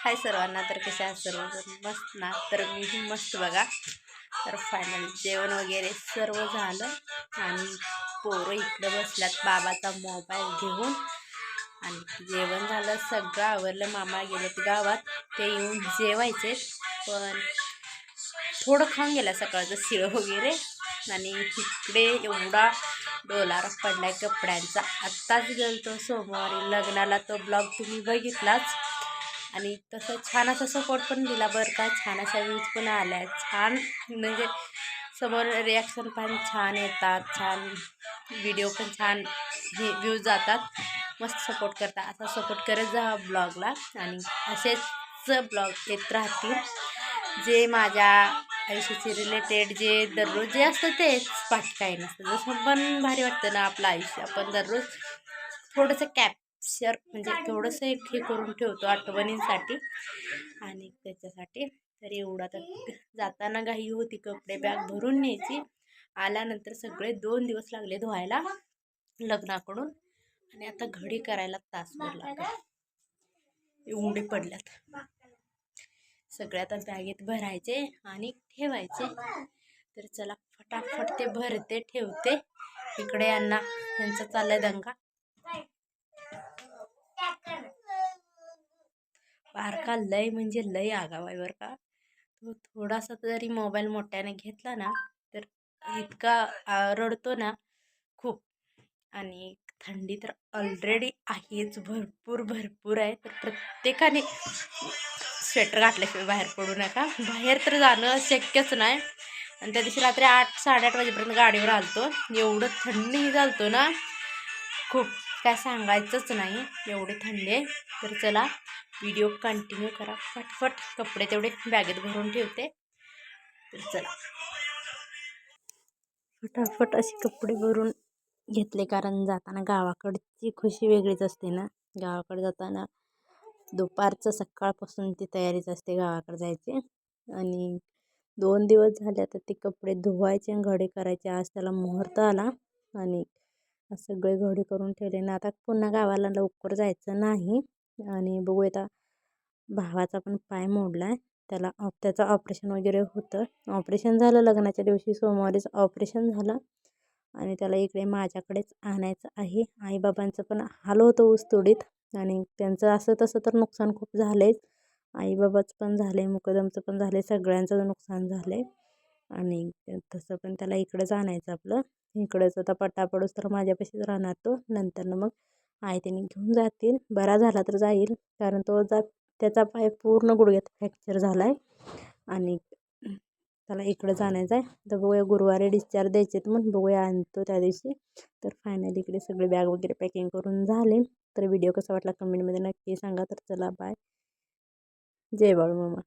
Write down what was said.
हाय सर्वांना. तर कशा आहात सर्वजण? मस्त ना? तर मीही मस्त बघा. तर फायनल जेवण वगैरे सर्व झालं आणि पोरं इकडं बसल्यात बाबाचा मोबाईल घेऊन. आणि जेवण झालं, सगळं आवरलं. मामा गेलेत गावात, ते येऊन जेवायचे. पण थोडं खाऊन गेला सकाळचं शिळं वगैरे. आणि तिकडे एवढा डोलारा पडलाय कपड्यांचा. आत्ताच गेलतो सोमवारी लग्नाला, तो ब्लॉग तुम्ही बघितलाच. आणि तसं छान असा सपोर्ट पण दिला बरं का. छान अशा व्ह्यूज पण आल्या. छान म्हणजे समोर रिॲक्शन पण छान येतात, छान व्हिडिओ पण छान हे व्ह्यूज जातात. मस्त सपोर्ट करता. असा सपोर्ट करत जा ब्लॉगला. आणि असेच ब्लॉग येत राहतील, जे माझ्या आयुष्याचे रिलेटेड, जे दररोज जे असतं तेच, बाकी काही नसतं. जसं पण भारी वाटतं ना आपलं आयुष्य. आपण दररोज थोडंसं कॅप्चर म्हणजे थोडंसं एक हे करून ठेवतो आठवणींसाठी आणि त्याच्यासाठी. तर एवढा तर जाताना घाई होती, कपडे बॅग भरून न्यायची. आल्यानंतर सगळे 2 दिवस लागले धुवायला लग्नाकडून. आणि आता घडी करायला तासभर लागला, एवढे पडल्यात. सगळ्यात बॅगेत भरायचे आणि ठेवायचे. तर चला फटाफट ते भरते ठेवते. इकडे यांना यांचा चाललाय दंगा. बारका लय म्हणजे लय आगाव आहे बरं का. तो थोडासा जरी मोबाईल मोठ्याने घेतला ना तर इतका रडतो ना खूप. आणि थंडी तर ऑलरेडी आहेच, भरपूर भरपूर आहे. तर प्रत्येकाने स्वेटर घातल्याशिवाय बाहेर पडू नका. बाहेर तर जाणं शक्यच नाही. आणि त्या दिवशी रात्री 8-8:30 वाजेपर्यंत गाडीवर आलतो. एवढं थंडी झालतो ना खूप, काय सांगायचंच नाही, एवढी थंडी आहे. तर चला व्हिडिओ कंटिन्यू करा. फटफट कपडे तेवढे बॅगेत भरून ठेवते. तर चला फटाफट असे कपडे भरून घेतले, कारण जाताना गावाकडची खुशी वेगळीच असते ना. गावाकडे जाताना दुपारचं सकाळपासून ती तयारीच असते गावाकडे जायची. आणि 2 दिवस झाले आता ते कपडे धुवायचे आणि घडी करायचे. आज त्याला मुहूर्त आला आणि सगळे घडी करून ठेवले ना. आता पुन्हा गावाला लवकर जायचं नाही. आणि बघू, आता भावाचा पण पाय मोडला आहे. त्याचं ऑपरेशन वगैरे होतं. ऑपरेशन झालं लग्नाच्या दिवशी, सोमवारीच ऑपरेशन झालं. आणि त्याला इकडे माझ्याकडेच आणायचं आहे. आईबाबांचं पण हाल होतं ऊसतोडीत. आणि त्यांचं असं तसं तर नुकसान खूप झालं आहेच. आईबाबाचं पण झालं आहे, मुकदमचं पण झालं आहे, सगळ्यांचं नुकसान झालं आहे. आणि तसं पण त्याला इकडंच आणायचं आपलं. इकडंच आता पटापडूस तर माझ्यापाशीच राहणार तो. नंतर मग आई त्यांनी घेऊन जातील. बरा झाला तर जाईल, कारण तो त्याचा पाय पूर्ण गुडघ्यात फ्रॅक्चर झाला आहे. आणि त्याला इकडं जाण्याचं आहे. तर बघूया, गुरुवारी डिस्चार्ज द्यायचे तर मग बघूया, आणतो त्या दिवशी. तर फायनली इकडे सगळे बॅग वगैरे पॅकिंग करून झाले. तर व्हिडिओ कसा वाटला कमेंटमध्ये नक्की सांगा. तर चला बाय, जय बाळू मामा.